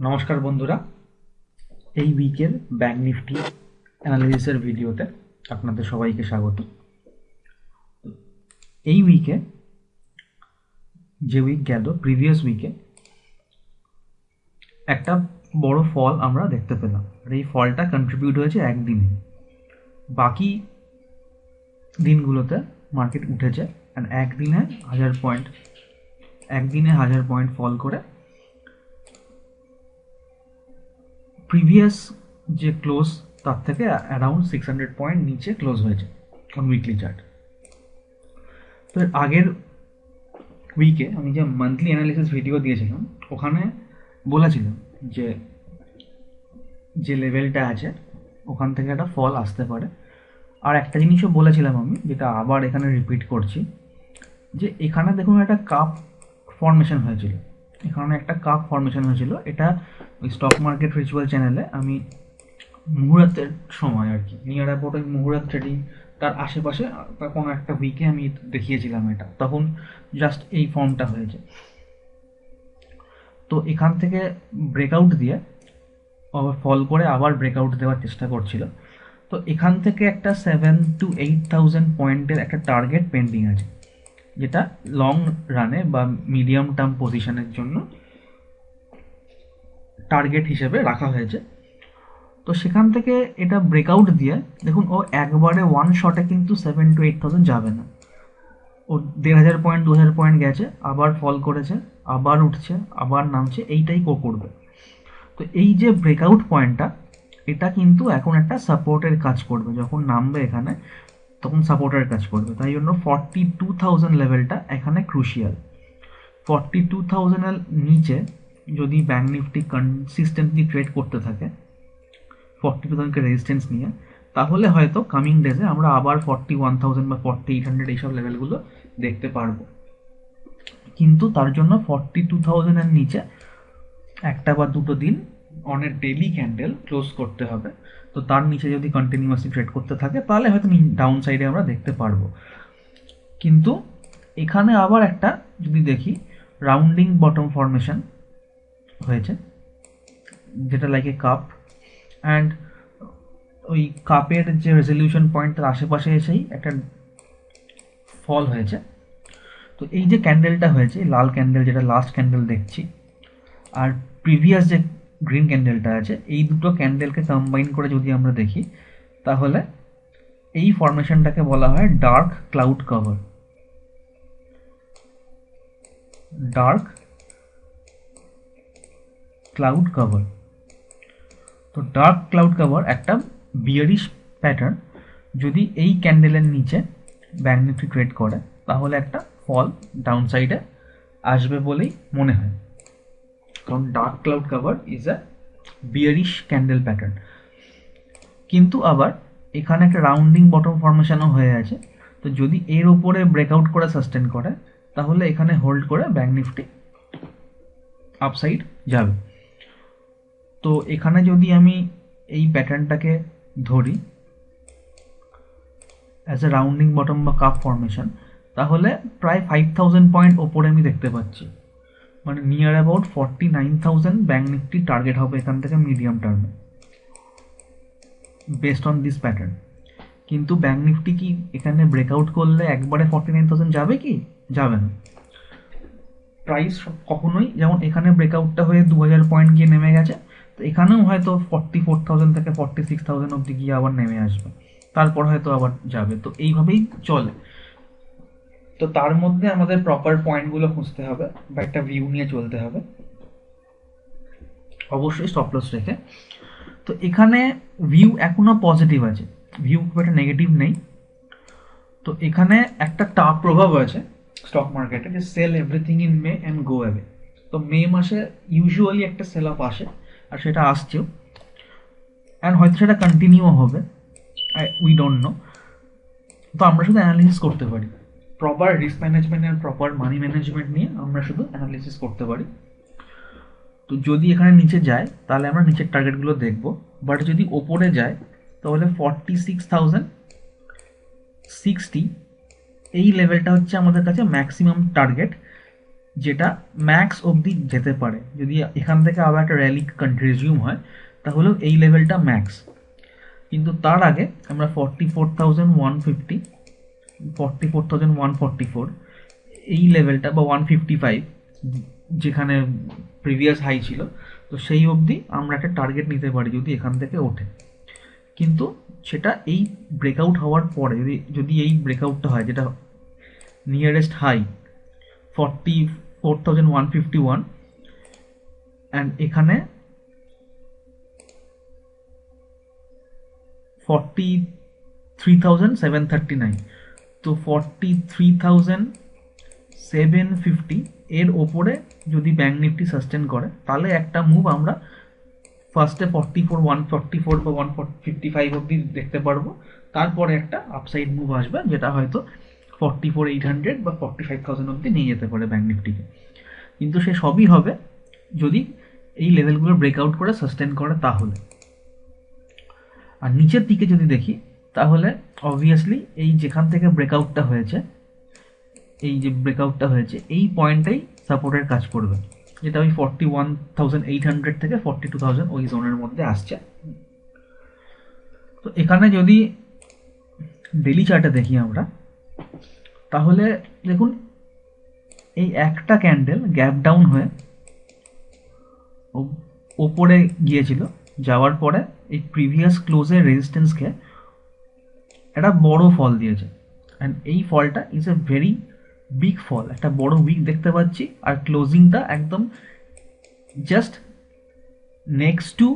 নমস্কার বন্ধুরা, এই উইকের ব্যাংক নিফটি অ্যানালিসিসের ভিডিওতে আপনাদের সবাইকে স্বাগত। এই উইকে যে উইক গেল, প্রিভিয়াস উইকে একটা বড় ফল আমরা দেখতে পেলাম, আর এই ফলটা কন্ট্রিবিউট হয়েছে একদিনে। বাকি দিনগুলোতে মার্কেট উঠেছে, আর একদিনে 1000 পয়েন্ট ফল করে প্রিভিয়াস যে ক্লোজ তার থেকে অ্যারাউন্ড 600 পয়েন্ট নিচে ক্লোজ হয়েছে অন উইকলি চার্ট। তো আগের উইকে আমি যে মান্থলি অ্যানালিসিস ভিডিও দিয়েছিলাম, ওখানে বলেছিলাম যে লেভেলটা আছে ওখান থেকে একটা ফল আসতে পারে। আর একটা জিনিসও বলেছিলাম আমি, যেটা আবার এখানে রিপিট করছি, যে এখানে দেখুন একটা কাপ ফর্মেশন হয়েছিল। এটা ওই স্টক মার্কেট রিচুয়াল চ্যানেলে আমি মুহূর্তের সময় আর কি, নিয়ার অ্যাবাউট ওই মুহূর্ত ট্রেডিং তার আশেপাশে তার কোনো একটা উইকে আমি দেখিয়েছিলাম এটা, তখন জাস্ট এই ফর্মটা হয়েছে। তো এখান থেকে ব্রেকআউট দিয়ে ফল করে আবার ব্রেকআউট দেওয়ার চেষ্টা করছিল। তো এখান থেকে একটা 7,000 to 8,000 পয়েন্টের একটা টার্গেট পেন্ডিং আছে, যেটা লং রানে বা মিডিয়াম টার্ম পজিশনের জন্য টার্গেট হিসেবে রাখা হয়েছে। তো সেখান থেকে এটা ব্রেকআউট দিয়ে দেখুন, ও একবারে ওয়ান শটে কিন্তু 7,000 to 8,000 যাবে না। ও 1,500 পয়েন্ট 2,000 পয়েন্ট গেছে, আবার ফল করেছে, আবার উঠছে, আবার নামছে, এইটাই করবে। তো এই যে ব্রেকআউট পয়েন্টটা, এটা কিন্তু এখন একটা সাপোর্টের কাজ করবে। যখন নামবে এখানে, তখন সাপোর্টের কাজ করবে। তাই জন্য 42,000 লেভেলটা এখানে ক্রুশিয়াল। 42,000 এর নিচে যদি ব্যাংক নিফটি কনসিস্টেন্টলি ট্রেড করতে থাকে 42,000 কে রেজিস্ট্যান্স নিয়ে, তাহলে হয়তো কামিং ডেজে আমরা আবার 41,000 বা 4800 এইসব লেভেলগুলো দেখতে পারবো। কিন্তু তার জন্য 42,000 এর নিচে একটা বা দুটো দিন on a daily candle close করতে হবে। তো তার নিচে যদি কন্টিনিউয়াসলি ট্রেড করতে থাকে, তাহলে হয়তো ডাউন সাইডে আমরা দেখতে পারবো। কিন্তু এখানে আবার একটা যদি দেখি, রাউন্ডিং বটম ফরমেশন হয়েছে, যেটা লাইক এ কাপ, অ্যান্ড ওই কাপের যে রেজলিউশন পয়েন্ট তার আশেপাশে এসেই একটা ফল হয়েছে। তো এই যে ক্যান্ডেলটা হয়েছে, লাল ক্যান্ডেল যেটা লাস্ট ক্যান্ডেল দেখছি, আর প্রিভিয়াস যে গ্রিন ক্যান্ডেলটা আছে, এই দুটো ক্যান্ডেলকে কম্বাইন করে যদি আমরা দেখি, তাহলে এই ফরমেশনটাকে বলা হয় dark cloud cover. Dark cloud cover. তো ডার্ক ক্লাউড কভার একটা বিয়ারিশ প্যাটার্ন যদি এই ক্যান্ডেলের নিচে ব্যাংক নিফটি ট্রেড করে, তাহলে একটা ফল ডাউন সাইডে আসবে বলেই মনে হয়, কারণ dark cloud cover is a bearish candle pattern. কিন্তু আবার এখানে একটা রাউন্ডিং বটম ফরমেশনও হয়ে আছে। তো যদি এর ওপরে ব্রেকআউট করে সাস্টেন করে, তাহলে এখানে হোল্ড করে ব্যাংক নিফটি আপসাইড যাবে। তো এখানে যদি আমি এই প্যাটার্নটাকে ধরি অ্যাজ এ রাউন্ডিং বটম বা কাপ ফরমেশন, তাহলে প্রায় 5,000 পয়েন্ট ওপরে আমি দেখতে পাচ্ছি, মানে near about 49,000 bank Nifty target হবে এখান থেকে মিডিয়াম টার্মে, বেসড অন দিস প্যাটার্ন। কিন্তু ব্যাংক নিফটি কি এখানে ব্রেকআউট করলে একবারে 49,000 যাবে কি? যাবে না। প্রাইস কখনোই, যেমন এখানে ব্রেকআউটটা হয়ে 2,000 পয়েন্ট গিয়ে নেমে গেছে, তো এখানেও হয়তো 44,000 থেকে 46,000 অব্দি গিয়ে আবার নেমে আসবে, তারপর হয়তো আবার যাবে। তো এইভাবেই চলে। তো তার মধ্যে আমাদের প্রপার পয়েন্টগুলো খুঁজতে হবে বা একটা ভিউ নিয়ে চলতে হবে, অবশ্যই স্টপ লস রেখে। তো এখানে ভিউ এখনো পজিটিভ আছে, ভিউ খুব একটা নেগেটিভ নেই। তো এখানে একটা টাপ প্রভাব আছে স্টক মার্কেটে, যে sell everything in May and go away. তো মে মাসে ইউজুয়ালি একটা সেল অফ আসে, আর সেটা আসছেও, অ্যান্ড হয়তো সেটা কন্টিনিউ হবে, উই ডোন্ট নো। তো আমরা শুধু অ্যানালিসিস করতে পারি, proper risk management and proper money management নিয়ে আমরা শুধু অ্যানালিসিস করতে পারি। তো যদি এখানে নিচে যায়, তাহলে আমরা নিচের টার্গেটগুলো দেখব, বাট যদি ওপরে যায়, তাহলে 46,060 এই লেভেলটা হচ্ছে আমাদের কাছে ম্যাক্সিমাম টার্গেট যেটা ম্যাক্স অবধি যেতে পারে। যদি এখান থেকে আবার একটা র্যালি রিজিউম হয় তাহলেও এই লেভেলটা ম্যাক্স। কিন্তু তার আগে আমরা 44,150, 44,144 এই লেভেলটা বা 155 যেখানে প্রিভিয়াস হাই ছিল, তো সেই অবধি আমরা একটা টার্গেট নিতে পারি যদি এখান থেকে ওঠে। কিন্তু সেটা এই ব্রেকআউট হওয়ার পরে যদি এই ব্রেকআউটটা হয়, যেটা নিয়ারেস্ট হাই 44,151 অ্যান্ড এখানে 43,739, তো 43,750 এর ওপরে যদি ব্যাঙ্ক নিফটি সাস্টেন করে তাহলে একটা মুভ আমরা ফার্স্টে 144 বা 155 অব্দি দেখতে পারবো। তারপরে একটা আপসাইড মুভ আসবে যেটা হয়তো 44,800 বা 45,000 অব্দি নিয়ে যেতে পারে ব্যাঙ্ক নিফটিকে। কিন্তু সে সবই হবে যদি এই লেভেলগুলো ব্রেকআউট করে সাস্টেন করে তাহলে। আর নিচের দিকে যদি দেখি তাহলে অবভিয়াসলি এই যেখান থেকে ব্রেকআউটটা হয়েছে, এই যে ব্রেকআউটটা হয়েছে এই পয়েন্টটাই সাপোর্টের কাজ করবে, যেটা ওই 41,800 থেকে 42,000 ওই জোনের মধ্যে আসছে। তো এখানে যদি ডেলি চার্টে দেখি আমরা তাহলে দেখুন এই একটা ক্যান্ডেল গ্যাপ ডাউন হয়ে ওপরে গিয়েছিল, যাওয়ার পরে এই প্রিভিয়াস ক্লোজের রেজিস্ট্যান্সকে একটা বড় ফল দিয়েছে। অ্যান্ড এই ফলটা ইজ এ ভেরি বিগ ফল, একটা বড় উইক দেখতে পাচ্ছি। আর ক্লোজিংটা একদম জাস্ট নেক্সট টু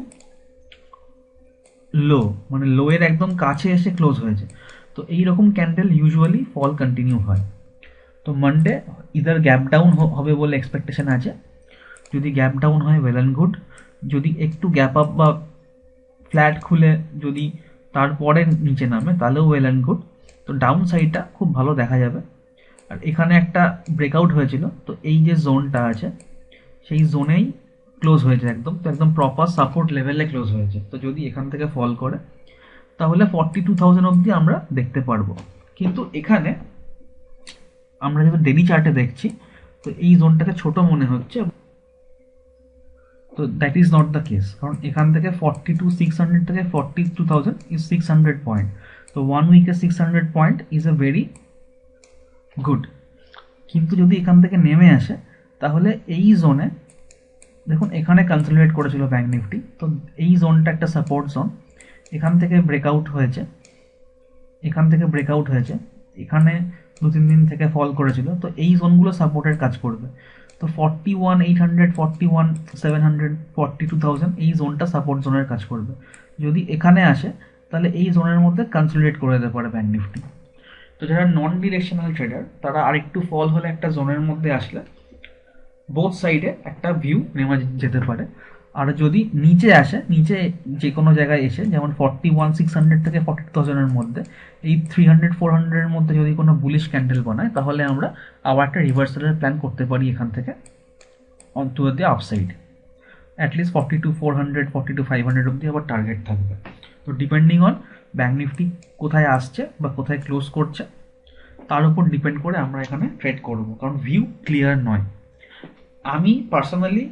লো, মানে লো এর একদম কাছে এসে ক্লোজ হয়েছে। তো এইরকম ক্যান্ডেল ইউজুয়ালি ফল কন্টিনিউ হয়। তো মানডে ইদার গ্যাপ ডাউন হবে বলে এক্সপেকটেশন আছে। যদি গ্যাপ ডাউন হয় ওয়েল অ্যান্ড গুড, যদি একটু গ্যাপ আপ বা ফ্ল্যাট খুলে যদি তারপরে নিচে নামে তাহলেও ওয়েল অ্যান্ড গুড। তো ডাউন সাইডটা খুব ভালো দেখা যাবে। আর এখানে একটা ব্রেকআউট হয়েছিল, তো এই যে জোনটা আছে সেই জোনেই ক্লোজ হয়েছে একদম, তো একদম প্রপার সাপোর্ট লেভেলে ক্লোজ হয়েছে। তো যদি এখান থেকে ফল করে তাহলে 42,000 অবধি আমরা দেখতে পারবো। কিন্তু এখানে আমরা যেহেতু ডেলি চার্টে দেখছি তো এই জোনটাকে ছোট মনে হচ্ছে, তো that is not the case. কারণ এখান থেকে 42,600 থেকে 42,000 ইজ 600 পয়েন্ট। তো 1 উইকে 600 point is a very good. কিন্তু যদি এখান থেকে নেমে আসে তাহলে এই জোনে দেখুন এখানে কনসলিডেট করেছিল ব্যাঙ্ক নিফটি, তো এই জোনটা একটা সাপোর্ট জোন। এখান থেকে ব্রেকআউট হয়েছে, এখান থেকে ব্রেকআউট হয়েছে, এখানে 2-3 দিন থেকে ফল করেছিল, তো এই জোনগুলো সাপোর্টের কাজ করবে। তো 41,800, 41,700, 42,000 এই জোনটা সাপোর্ট জোনের কাজ করবে। যদি এখানে আসে তাহলে এই জোনের মধ্যে কনসলিডেট করে দিতে পারে ব্যাঙ্ক নিফটি। তো যারা নন ডিরেকশনাল ট্রেডার তারা আরেকটু ফল হলে একটা জোনের মধ্যে আসলে বোথ সাইডে একটা ভিউ নেওয়া যেতে পারে। আর যদি নিচে আসে, নিচে যে কোনো জায়গায় এসে যেমন 41,600 থেকে 42,000 মধ্যে এই 300-400 মধ্যে যদি কোনো বুলিশ ক্যান্ডেল বানায় তাহলে আমরা আবার একটা রিভার্সালের প্ল্যান করতে পারি এখান থেকে on to the upside. At least 42,400, 42,500 অব্দি আবার টার্গেট থাকবে। তো ডিপেন্ডিং অন ব্যাঙ্ক নিফটি কোথায় আসছে বা কোথায় ক্লোজ করছে তার উপর ডিপেন্ড করে আমরা এখানে ট্রেড করব, কারণ ভিউ ক্লিয়ার নয়। আমি পার্সোনালি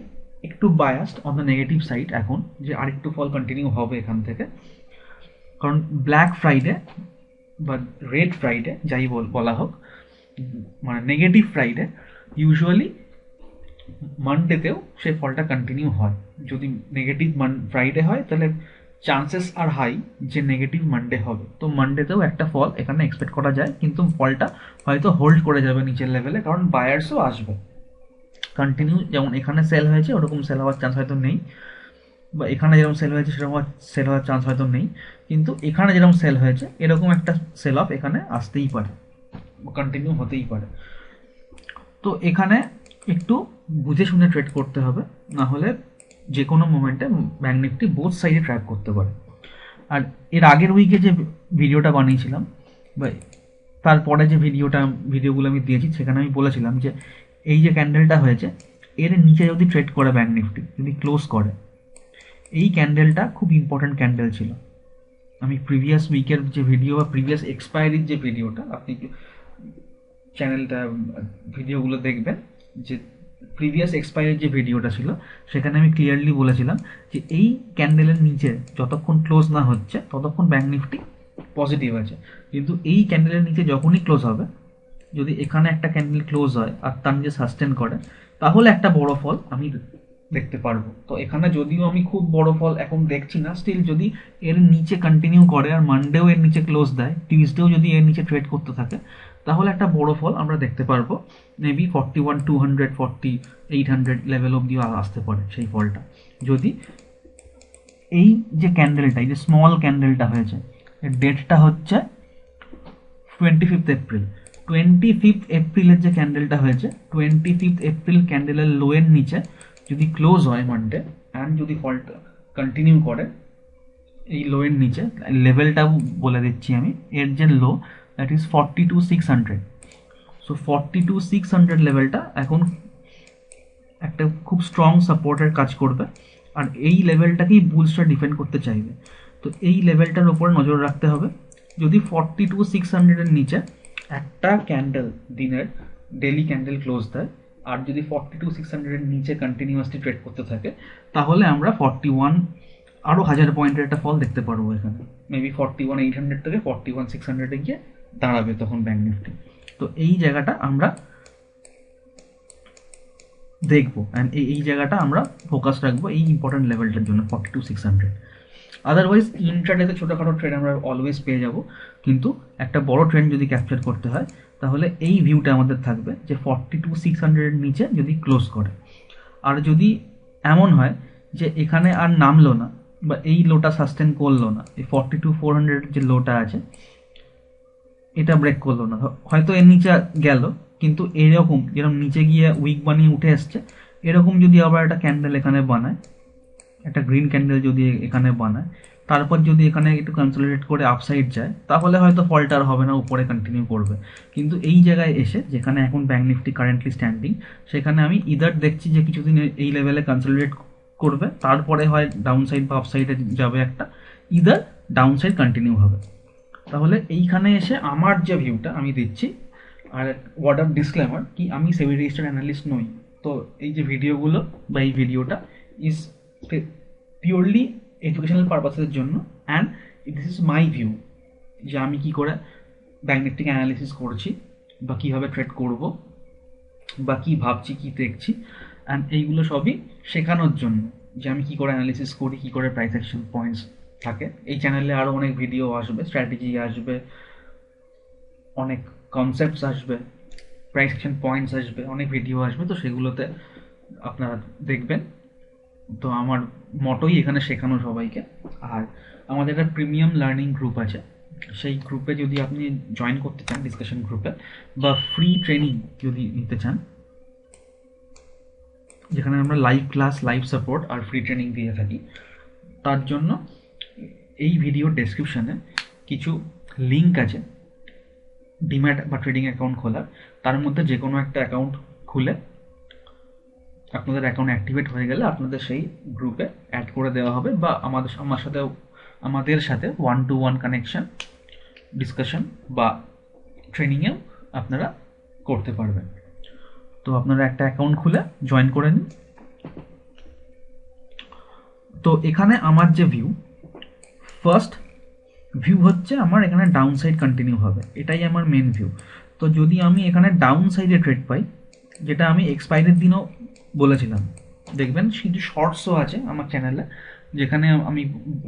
একটু biased on the negative side এখন, যে আরেকটু ফল কন্টিনিউ হবে এখান থেকে। কারণ ব্ল্যাক ফ্রাইডে বা রেড ফ্রাইডে যাই বলা হোক, মানে নেগেটিভ ফ্রাইডে ইউজুয়ালি মানডেতেও সেই ফলটা কন্টিনিউ হয়। যদি নেগেটিভ ফ্রাইডে হয় তাহলে চান্সেস আর হাই যে নেগেটিভ মানডে হবে। তো মানডেতেও একটা ফল এখানে এক্সপেক্ট করা যায়, কিন্তু ফলটা হয়তো হোল্ড করে যাবে নিচের লেভেলে, কারণ বায়ার্সও আসবে কন্টিনিউ। যেমন এখানে সেল হয়েছে ওরকম সেল হওয়ার চান্স হয়তো নেই, বা এখানে যেরকম সেল হয়েছে সেরকম সেল হওয়ার চান্স হয়তো নেই, কিন্তু এখানে যেরকম সেল হয়েছে এরকম একটা সেল অফ এখানে আসতেই পারে, কন্টিনিউ হতেই পারে। তো এখানে একটু বুঝে শুনে ট্রেড করতে হবে, না হলে যে কোনো মোমেন্টে ব্যাঙ্ক নিফটি বোথ সাইডে ট্র্যাপ করতে পারে। আর এর আগের উইকে যে ভিডিওটা বানিয়েছিলাম বা তারপরে যে ভিডিওগুলো আমি দিয়েছি সেখানে আমি বলেছিলাম যে এই যে ক্যান্ডেলটা হয়েছে এর নিচে যদি ট্রেড করে ব্যাঙ্ক নিফটি, যদি ক্লোজ করে, এই ক্যান্ডেলটা খুব ইম্পর্ট্যান্ট ক্যান্ডেল ছিল। আমি প্রিভিয়াস উইকের যে ভিডিও বা প্রিভিয়াস এক্সপায়ারির যে ভিডিওটা, আপনি চ্যানেলটা ভিডিওগুলো দেখবেন, যে প্রিভিয়াস এক্সপায়ারের যে ভিডিওটা ছিল সেখানে আমি ক্লিয়ারলি বলেছিলাম যে এই ক্যান্ডেলের নিচে যতক্ষণ ক্লোজ না হচ্ছে ততক্ষণ ব্যাঙ্ক নিফটি পজিটিভ আছে, কিন্তু এই ক্যান্ডেলের নিচে যখনই ক্লোজ হবে, যদি এখানে একটা ক্যান্ডেল ক্লোজ হয় আর তার নিচে সাস্টেন করে, তাহলে একটা বড় ফল আমি দেখতে পারবো। তো এখানে যদিও আমি খুব বড় ফল এখন দেখছি না, স্টিল যদি এর নিচে কন্টিনিউ করে আর মানডেও এর নিচে ক্লোজ দেয়, টিউসডেও যদি এর নিচে ট্রেড করতে থাকে, তাহলে একটা বড় ফল আমরা দেখতে পারবো। মেবি 41,200 4800 লেভেল অব্দিও আসতে পারে সেই ফলটা, যদি এই যে ক্যান্ডেলটা, এই যে স্মল ক্যান্ডেলটা হয়েছে, এর ডেটটা হচ্ছে 25 এপ্রিল। 25 এপ্রিলের যে ক্যান্ডেলটা হয়েছে, 25 এপ্রিল ক্যান্ডেলের লোয়ের নিচে যদি ক্লোজ হয় মানডে অ্যান্ড যদি ফলটা কন্টিনিউ করে এই লোয়ের নিচে, লেভেলটাও বলে দিচ্ছি আমি, এর যে লো দ্যাট ইজ 42,600। সো 42,600 লেভেলটা এখন একটা খুব স্ট্রং সাপোর্টের কাজ করবে, আর এই লেভেলটাকেই বুলসটা ডিফেন্ড করতে চাইবে। তো এই লেভেলটার উপরে নজর রাখতে হবে। যদি 42,600-এর নিচে একটা ক্যান্ডেল দিনের ডেলি ক্যান্ডেল ক্লোজ দেয়, আর যদি 42,600-এর নিচে কন্টিনিউয়াসলি ট্রেড করতে থাকে, তাহলে আমরা 41 আরও 1000 পয়েন্টের একটা ফল দেখতে পারবো এখানে। মেবি 41,800 থেকে 41,600-এ গিয়ে দাঁড়াবে তখন ব্যাঙ্ক নিফটি। তো এই জায়গাটা আমরা দেখবো, অ্যান্ড এই জায়গাটা আমরা ফোকাস রাখবো এই ইম্পর্টেন্ট লেভেলটার জন্য, 42,600। আদারওয়াইজ ইন্ট্রাডেতে ছোটোখাটো ট্রেড আমরা অলওয়েজ পেয়ে যাব, কিন্তু একটা বড় ট্রেন্ড যদি ক্যাপচার করতে হয় তাহলে এই ভিউটা আমাদের থাকবে যে 42,600-এর নিচে যদি ক্লোজ করে। আর যদি এমন হয় যে এখানে আর নামলো না বা এই লোটা সাস্টেন করলো না, এই 42,400 যে লোটা আছে এটা ব্রেক করলো না, হয়তো এর নিচে গেল, কিন্তু এরকম যেরকম নিচে গিয়ে উইক বানিয়ে উঠে এসছে, এরকম যদি আবার একটা ক্যান্ডেল এখানে বানায়, একটা গ্রিন ক্যান্ডেল যদি এখানে বানায়, তারপর যদি এখানে একটু কনসলিডেট করে আপসাইড যায়, তাহলে হয়তো ফলটা আর হবে না, উপরে কন্টিনিউ করবে। কিন্তু এই জায়গায় এসে যেখানে এখন ব্যাঙ্ক নিফটি কারেন্টলি স্ট্যান্ডিং, সেখানে আমি ইদার দেখছি যে কিছুদিন এই লেভেলে কনসলিডেট করবে, তারপরে হয় ডাউন সাইড বা আপসাইডে যাবে একটা, ইদার ডাউন সাইড কন্টিনিউ হবে। তাহলে এইখানে এসে আমার যে ভিউটা আমি দিচ্ছি, আর ওয়ার্ড অফ ডিসক্লেমার কি আমি সেবি রেজিস্টার্ড অ্যানালিস্ট নই। তো এই যে ভিডিওগুলো বা এই ভিডিওটা ইজ পিওরলি এডুকেশনাল পারপাসের জন্য, and this is my view যে আমি কি করে ব্যাঙ্ক নিফটিকে অ্যানালিসিস করছি বা কীভাবে ট্রেড করব বা কী ভাবছি কী দেখছি, অ্যান্ড এইগুলো সবই শেখানোর জন্য যে আমি কী করে অ্যানালিসিস করি, কী করে প্রাইস অ্যাকশন পয়েন্টস থাকে। এই চ্যানেলে আরও অনেক ভিডিও আসবে, স্ট্র্যাটেজি আসবে, অনেক কনসেপ্টস আসবে, প্রাইস অ্যাকশন পয়েন্টস আসবে, অনেক ভিডিও আসবে। তো সেগুলোতে আপনারা দেখবেন। তো আমার মটোই এখানে শেখানো সবাইকে। আর আমাদের একটা প্রিমিয়াম লার্নিং গ্রুপ আছে, সেই গ্রুপে যদি আপনি জয়েন করতে চান, ডিসকাশন গ্রুপে, বা ফ্রি ট্রেনিং যদি নিতে চান, যেখানে আমরা লাইভ ক্লাস, লাইভ সাপোর্ট আর ফ্রি ট্রেনিং দিয়ে থাকি, তার জন্য এই ভিডিওর ডেসক্রিপশানে কিছু লিঙ্ক আছে ডিম্যাট বা ট্রেডিং অ্যাকাউন্ট খোলার। তার মধ্যে যে কোনো একটা অ্যাকাউন্ট খুলে আপনাদের অ্যাকাউন্ট অ্যাক্টিভেট হয়ে গেলে আপনাদের সেই গ্রুপে অ্যাড করে দেওয়া হবে, বা আমাদের সাথে 1-to-1 কানেকশন, ডিসকাশন বা ট্রেনিংয়েও আপনারা করতে পারবেন। তো আপনারা একটা অ্যাকাউন্ট খুলে জয়েন করে নিন। তো এখানে আমার যে ভিউ, ফার্স্ট ভিউ হচ্ছে আমার এখানে ডাউন সাইড কন্টিনিউ হবে, এটাই আমার মেন ভিউ। তো যদি আমি এখানে ডাউন সাইডে ট্রেড পাই, যেটা আমি এক্সপায়ারির দিনও বলেছিলাম, দেখবেন কিছু শর্টসও আছে আমার চ্যানেলে যেখানে আমি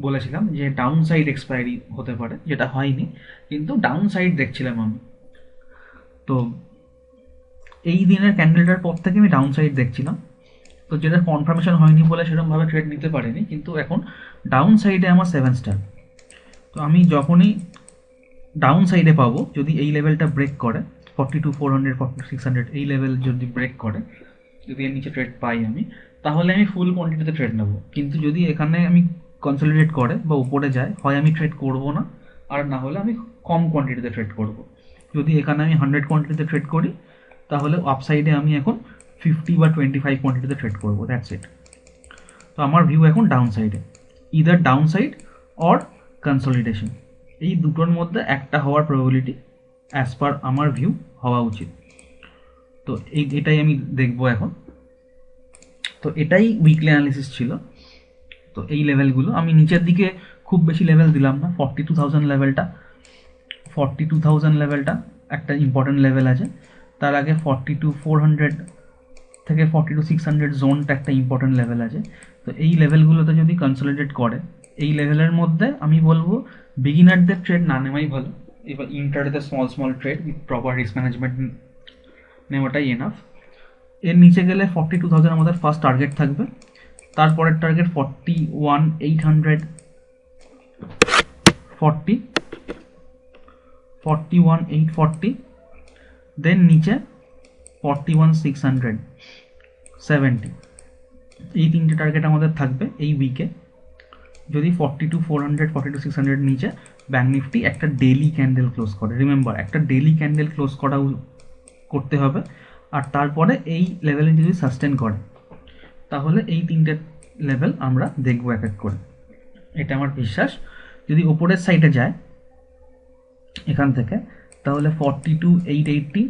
বলেছিলাম যে ডাউন সাইড এক্সপায়ারি হতে পারে, যেটা হয়নি, কিন্তু ডাউন সাইড দেখছিলাম আমি। তো এই দিনের ক্যান্ডেলটার পর থেকে আমি ডাউন সাইড দেখছিলাম, তো যেটা কনফার্মেশন হয়নি বলে সেরকমভাবে ট্রেড নিতে পারিনি, কিন্তু এখন ডাউন সাইডে আমার 7 স্টার। তো আমি যখনই ডাউন সাইডে পাবো, যদি এই লেভেলটা ব্রেক করে 42,400 4600 এই লেভেল যদি ব্রেক করে, যদি এর নিচে ট্রেড পাই আমি, তাহলে আমি ফুল কোয়ান্টিটিতে ট্রেড নেবো। কিন্তু যদি এখানে আমি কনসলিডেট করে বা উপরে যায়, হয় আমি ট্রেড করবো না, আর না হলে আমি কম কোয়ান্টিটিতে ট্রেড করব। যদি এখানে আমি 100 কোয়ান্টিটিতে ট্রেড করি, তাহলে আপসাইডে আমি এখন 50 বা 25 কোয়ান্টিটিতে ট্রেড করবো, দ্যাটস ইট। তো আমার ভিউ এখন ডাউন সাইডে, either down side or consolidation, এই দুটোর মধ্যে একটা হওয়ার প্রবাবিলিটি অ্যাজ পার আমার ভিউ হওয়া উচিত। তো এটাই আমি দেখবো এখন। তো এটাই উইকলি অ্যানালিসিস ছিল। তো এই লেভেলগুলো আমি নিচের দিকে খুব বেশি লেভেল দিলাম না, 42,000 লেভেলটা, 42,000 লেভেলটা একটা ইম্পর্টেন্ট লেভেল আছে। তার আগে 42,400 থেকে 42,600 জোনটা একটা ইম্পর্টেন্ট লেভেল আছে। তো এই লেভেলগুলোতে যদি কনসলিডেট করে, এই লেভেলের মধ্যে আমি বলবো বিগিনারদের ট্রেড না নেওয়াই ভালো। এবার ইন্টারডেতে small trade with proper risk management নেওয়াটাই এনাফ। এর নিচে গেলে 42,000 আমাদের ফার্স্ট টার্গেট থাকবে, তারপরের টার্গেট 41,840, দেন নিচে 41,670। এই তিনটে টার্গেট আমাদের থাকবে এই উইকে। যদি 42,400 42,600 নিচে ব্যাঙ্ক নিফটি একটা ডেইলি ক্যান্ডেল ক্লোজ করে, রিমেম্বার একটা ডেইলি ক্যান্ডেল ক্লোজ করতে হবে, আর তারপরে এই লেভেলে যদি সাস্টেন করে তাহলে এই তিনটে লেভেল আমরা দেখবো এক এক করে, এটা আমার বিশ্বাস। যদি ওপরের সাইডে যায় এখান থেকে, তাহলে 42,880,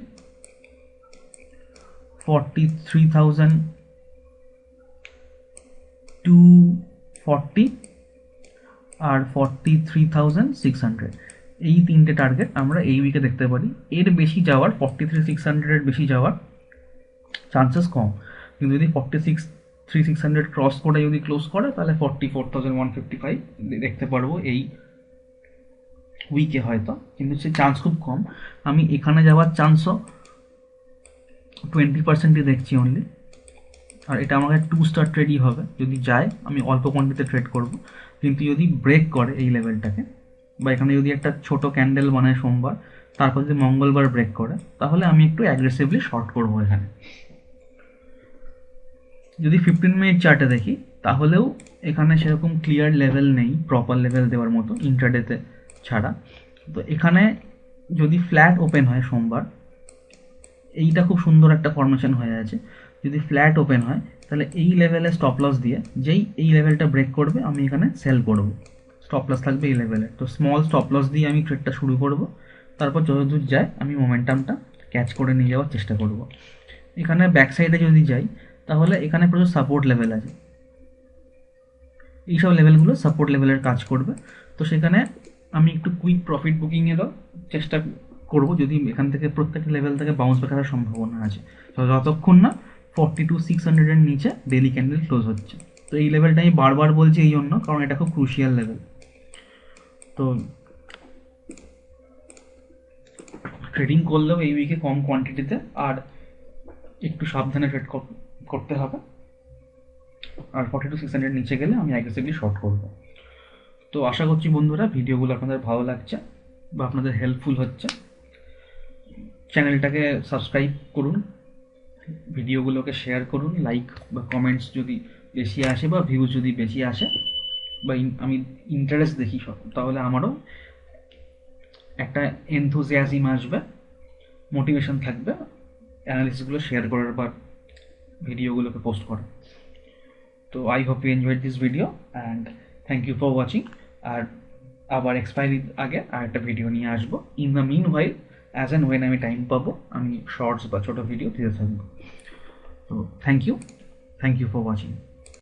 43,240 আর 43,600, এই তিনটে টার্গেট আমরা এই উইকে দেখতে পারি। এর বেশি যাওয়ার, 43,600 বেশি যাওয়ার চান্সেস কম, কিন্তু যদি 46,600 ক্রস করে যদি ক্লোজ করে তাহলে 44,155 দেখতে পারবো এই উইকে হয়তো, কিন্তু সে চান্স খুব কম। আমি এখানে যাওয়ার চান্সও 20%ই দেখছি অনলি, আর এটা আমাকে 2 স্টার ট্রেডই হবে। যদি যায় আমি অল্প কোয়ান্টিটিতে ট্রেড করব, কিন্তু যদি ব্রেক করে এই লেভেলটাকে, বা এখানে যদি একটা ছোট ক্যান্ডেল বানায় সোমবার, তারপর যদি মঙ্গলবার ব্রেক করে, তাহলে আমি একটু অ্যাগ্রেসিভলি শর্ট করবো এখানে। যদি 15 মিনিট চার্টে দেখি, তাহলেও এখানে সেরকম ক্লিয়ার লেভেল নেই প্রপার লেভেল দেওয়ার মতো ইন্ট্রাডেতে ছাড়া। তো এখানে যদি ফ্ল্যাট ওপেন হয় সোমবার, এইটা খুব সুন্দর একটা ফরমেশন হয়ে আছে, যদি ফ্ল্যাট ওপেন হয় তাহলে এই লেভেলে স্টপ লস দিয়ে, যেই এই লেভেলটা ব্রেক করবে আমি এখানে সেল করব, স্টপ লস থাকবে এই লেভেলে। তো স্মল স্টপ লস দিয়ে আমি ট্রেডটা শুরু করব, তারপর যতদূর যায় আমি মোমেন্টামটা ক্যাচ করে নিয়ে যাওয়ার চেষ্টা করব। এখানে ব্যাক সাইডে যদি যাই, তাহলে এখানে প্রচুর সাপোর্ট লেভেল আছে, এইসব লেভেলগুলো সাপোর্ট লেভেলের কাজ করবে। তো সেখানে আমি একটু কুইক প্রফিট বুকিংয়েরও চেষ্টা করব, যদি এখান থেকে প্রত্যেকটা লেভেল থেকে বাউন্স ব্যাক আসার সম্ভাবনা আছে। তো যতক্ষণ না 42,600 নিচে ডেলি ক্যান্ডেল ক্লোজ হচ্ছে। তো এই লেভেলটা আমি বারবার বলছি এই জন্য, কারণ এটা খুব ক্রুশিয়াল লেভেল। তো ট্রেডিং করলেও এই উইকে কম কোয়ান্টিটিতে আর একটু সাবধানে ট্রেড করতে হবে, আর 42,600 নিচে গেলে আমি অ্যাগ্রেসিভলি শর্ট করব। তো আশা করছি বন্ধুরা ভিডিওগুলো আপনাদের ভালো লাগছে বা আপনাদের হেল্পফুল হচ্ছে। চ্যানেলটাকে সাবস্ক্রাইব করুন, ভিডিওগুলোকে শেয়ার করুন, লাইক বা কমেন্টস যদি বেশি আসে বা ভিউজ যদি বেশি আসে বা আমি ইন্টারেস্ট দেখি সব, তাহলে আমারও একটা এনথুজিয়াজম আসবে, মোটিভেশন থাকবে অ্যানালিসিসগুলো শেয়ার করার বা ভিডিওগুলোকে পোস্ট করার। তো I hope you enjoyed this video and thank you for watching. আর আবার এক্সপায়ারির আগে আর একটা ভিডিও নিয়ে আসবো। In the meanwhile, as and when আমি টাইম পাবো, আমি শর্টস বা ছোটো ভিডিও দিতে থাকবো। তো থ্যাংক ইউ ফর ওয়াচিং।